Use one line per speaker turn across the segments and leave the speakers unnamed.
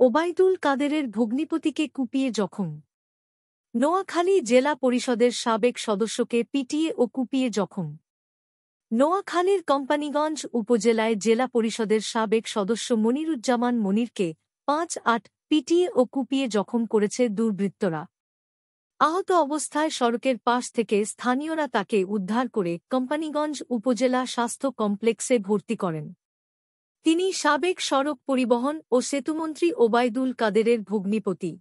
ওবায়দুল কাদেরের ভগ্নিপতিকে কুপিয়ে জখম। নোয়াখালী জেলা পরিষদের সাবেক সদস্যকে পিটিয়ে ও কুপিয়ে জখম। নোয়াখালীর কোম্পানীগঞ্জ উপজেলায় জেলা পরিষদের সাবেক সদস্য মনিরুজ্জামান মনিরকে ৫-৮ পিটিয়ে ও কুপিয়ে জখম করেছে দুর্বৃত্তরা। আহত অবস্থায় সড়কের পাশ থেকে স্থানীয়রা তাকে উদ্ধার করে কোম্পানীগঞ্জ উপজেলা স্বাস্থ্য কমপ্লেক্সে ভর্তি করেন। তিনি সাবেক সড়ক পরিবহন ও সেতুমন্ত্রী ওবায়দুল কাদেরের ভগ্নিপতি।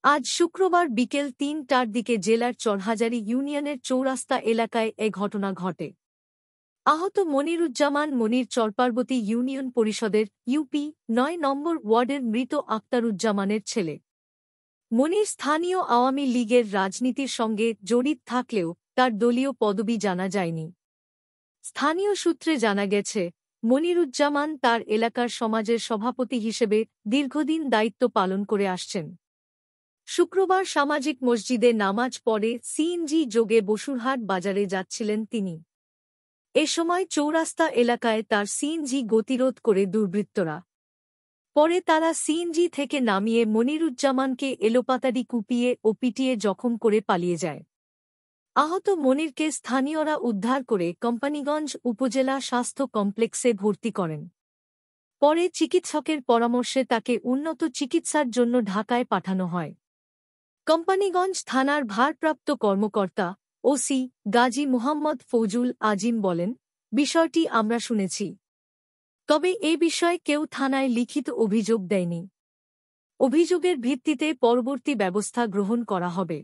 আজ শুক্রবার বিকেল ৩টার দিকে জেলার চরহাজারী ইউনিয়নের চৌরাস্তা এলাকায় এ ঘটনা ঘটে। আহত মনিরুজ্জামান মনির চরপার্বতী ইউনিয়ন পরিষদের ইউপি ৯ নম্বর ওয়ার্ডের মৃত আক্তারুজ্জামানের ছেলে। মনির স্থানীয় আওয়ামী লীগের রাজনীতির সঙ্গে জড়িত থাকলেও তার দলীয় পদবি জানা যায়নি। স্থানীয় সূত্রে জানা গেছে, মনিরুজ্জামান তার এলাকার সমাজের সভাপতি হিসেবে দীর্ঘদিন দায়িত্ব পালন করে আসছেন। শুক্রবার সামাজিক মসজিদে নামাজ পড়ে সিএনজি যোগে বসুরহাট বাজারে যাচ্ছিলেন তিনি। এ সময় চৌরাস্তা এলাকায় তার সিএনজি গতিরোধ করে দুর্বৃত্তরা। পরে তারা সিএনজি থেকে নামিয়ে মনিরুজ্জামানকে এলোপাতাড়ি কুপিয়ে ও পিটিয়ে জখম করে পালিয়ে যায়। আহত মনিরকে স্থানীয়রা উদ্ধার করে কোম্পানীগঞ্জ উপজেলা স্বাস্থ্য কমপ্লেক্সে ভর্তি করেন। পরে চিকিৎসকের পরামর্শে তাকে উন্নত চিকিৎসার জন্য ঢাকায় পাঠানো হয়। কোম্পানীগঞ্জ থানার ভারপ্রাপ্ত কর্মকর্তা ওসি গাজী মুহাম্মদ ফৌজুল আজিম বলেন, বিষয়টি আমরা শুনেছি, তবে এ বিষয়ে কেউ থানায় লিখিত অভিযোগ দেয়নি। অভিযোগের ভিত্তিতে পরবর্তী ব্যবস্থা গ্রহণ করা হবে।